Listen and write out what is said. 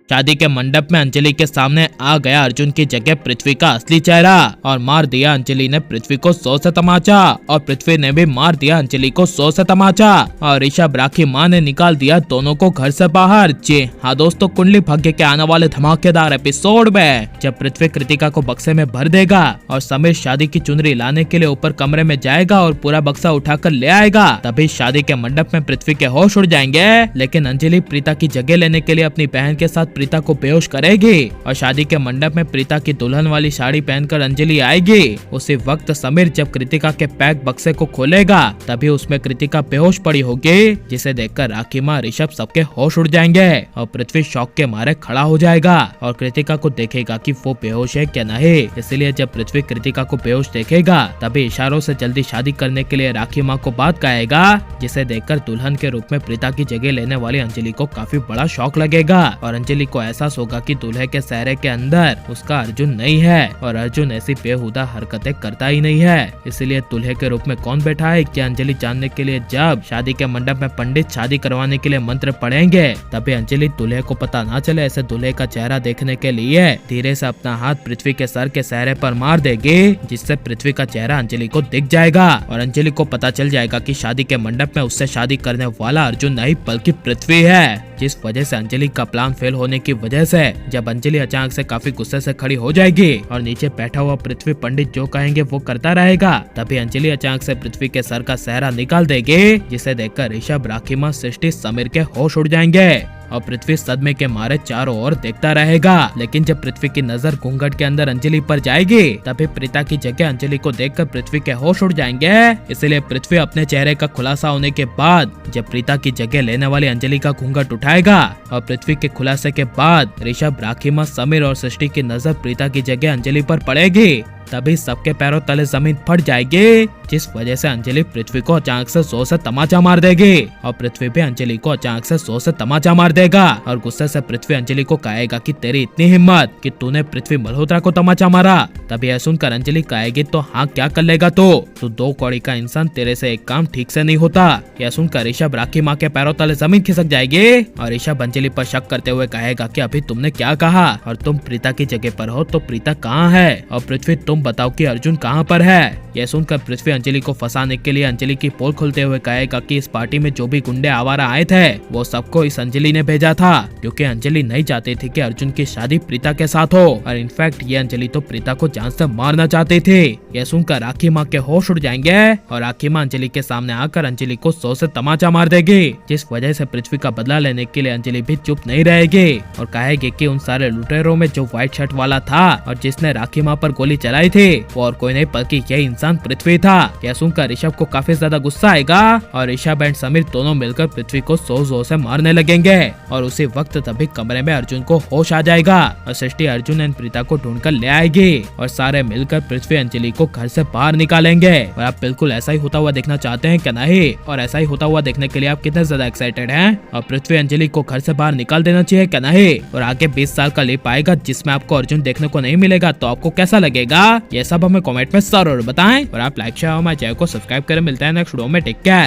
शादी के मंडप में अंजलि के सामने आ गया अर्जुन की जगह पृथ्वी का असली चेहरा और मार दिया अंजलि ने पृथ्वी को 100 से तमाचा और पृथ्वी ने भी मार दिया अंजलि को 100 से तमाचा और ऋषभ राखी माँ ने निकाल दिया दोनों को घर से बाहर। जी हाँ दोस्तों, कुंडली भाग्य के आने वाले धमाकेदार एपिसोड में जब पृथ्वी कृतिका को बक्से में भर देगा और समीर शादी की चुनरी लाने के लिए ऊपर कमरे में जाएगा और पूरा बक्सा उठाकर ले आएगा, तभी शादी के मंडप में पृथ्वी के होश उड़ जाएंगे। लेकिन अंजलि प्रीता की जगह लेने के लिए अपनी बहन के साथ प्रीता को बेहोश करेगी और शादी के मंडप में प्रीता की दुल्हन वाली साड़ी पहनकर अंजलि आएगी। उसी वक्त समीर जब कृतिका के पैक बक्से को खोलेगा तभी उसमें कृतिका बेहोश पड़ी होगी, जिसे देखकर राखी माँ ऋषभ सबके होश उड़ जाएंगे और पृथ्वी शौक के मारे खड़ा हो जाएगा और कृतिका को देखेगा कि वो बेहोश है क्या नहीं। इसलिए जब पृथ्वी कृतिका को बेहोश देखेगा तभी इशारों से जल्दी शादी करने के लिए राखी माँ को बात कहेगा, जिसे देखकर दुल्हन के रूप में प्रीता की जगह लेने वाली अंजलि को काफी बड़ा शौक लगेगा और अंजलि को एहसास होगा कि दूल्हे के सहरे के अंदर उसका अर्जुन नहीं है और अर्जुन ऐसी बेहुदा हरकतें करता ही नहीं है। इसलिए दूल्हे के रूप में कौन बैठा है क्या अंजलि जानने के लिए जब शादी के मंडप में पंडित शादी करवाने के लिए मंत्र पढ़ेंगे तभी अंजलि दूल्हे को पता ना चले ऐसे दूल्हे का चेहरा देखने के लिए धीरे से अपना हाथ पृथ्वी के सर के सहरे पर मार देगी, जिससे पृथ्वी का चेहरा अंजलि को दिख जाएगा और अंजलि को पता चल जाएगा कि शादी के मंडप में उससे शादी करने वाला अर्जुन नहीं बल्कि पृथ्वी है। जिस वजह से अंजलि का प्लान फेल होने की वजह से जब अंजलि अचानक से काफी गुस्से से खड़ी हो जाएगी और नीचे बैठा हुआ पृथ्वी पंडित जो कहेंगे वो करता रहेगा, तभी अंजलि अचानक से पृथ्वी के सर का सहरा निकाल देगी, जिसे देखकर ऋषभ, राखी माँ, सृष्टि, समीर के होश उड़ जाएंगे और पृथ्वी सदमे के मारे चारों ओर देखता रहेगा। लेकिन जब पृथ्वी की नजर घूंघट के अंदर अंजलि पर जाएगी तभी प्रीता की जगह अंजलि को देखकर पृथ्वी के होश उड़ जाएंगे। इसलिए पृथ्वी अपने चेहरे का खुलासा होने के बाद जब प्रीता की जगह लेने वाली अंजलि का घूंघट उठाएगा और पृथ्वी के खुलासे के बाद ऋषभ, राखी माँ, समीर और सृष्टि की नजर प्रीता की जगह अंजलि पर पड़ेगी, तभी सबके पैरों तले जमीन फट जाएगी, जिस वजह से अंजलि पृथ्वी को अचानक से 100 से तमाचा मार देगी और पृथ्वी भी अंजलि को अचानक से 100 से तमाचा मार देगा और गुस्से से पृथ्वी अंजलि को कहेगा कि तेरी इतनी हिम्मत कि तूने पृथ्वी मल्होत्रा को तमाचा मारा। तभी यह सुनकर अंजलि कहेगी तो हाँ क्या कर लेगा तू दो कौड़ी का इंसान, तेरे से एक काम ठीक से नहीं होता। यह सुनकर ऋषभ, राखी माँ के पैरों तले जमीन खिसक जाएगी और ऋषभ अंजलि पर शक करते हुए कहेगा कि अभी तुमने क्या कहा और तुम प्रीता की जगह पर हो तो प्रीता कहाँ है और पृथ्वी तुम बताओ कि अर्जुन कहाँ पर है। यह सुनकर पृथ्वी अंजलि को फंसाने के लिए अंजलि की पोल खोलते हुए कहेगा कि इस पार्टी में जो भी गुंडे आवारा आए थे वो सबको इस अंजलि ने भेजा था, क्योंकि अंजलि नहीं चाहती थी कि अर्जुन की शादी प्रीता के साथ हो और इनफैक्ट ये अंजलि तो प्रीता को जान से मारना चाहती थी। यह सुनकर राखी माँ के होश उड़ जाएंगे और राखी माँ अंजलि के सामने आकर अंजलि को 100 से तमाचा मार देगी, जिस वजह से पृथ्वी का बदला लेने के लिए अंजलि भी चुप नहीं रहेगी और कहेगी कि उन सारे लुटेरों में जो व्हाइट शर्ट वाला था और जिसने राखी माँ पर गोली चलाई थी वो और कोई नहीं बल्कि यही इंसान पृथ्वी था। यह सुनकर ऋषभ को काफी ज्यादा गुस्सा आएगा और ऋषभ एंड समीर दोनों मिलकर पृथ्वी को 100 जोर से मारने लगेंगे और उसी वक्त तभी कमरे में अर्जुन को होश आ जाएगा और सृष्टि अर्जुन एंड प्रीता को ढूंढकर ले आएगी और सारे मिलकर पृथ्वी अंजलि को घर से बाहर निकालेंगे। और आप बिल्कुल ऐसा ही होता हुआ देखना चाहते हैं क्या नहीं, और ऐसा ही होता हुआ देखने के लिए आप कितने ज्यादा एक्साइटेड हैं और पृथ्वी अंजलि को घर से बाहर निकाल देना चाहिए क्या नहीं, और आगे 20 साल का लीप आएगा जिसमें आपको अर्जुन देखने को नहीं मिलेगा, तो आपको कैसा लगेगा ये सब हमें कमेंट में जरूर बताएं और आप लाइक शेयर और हमारे चैनल को सब्सक्राइब करें। मिलते हैं नेक्स्ट वीडियो में, टेक केयर।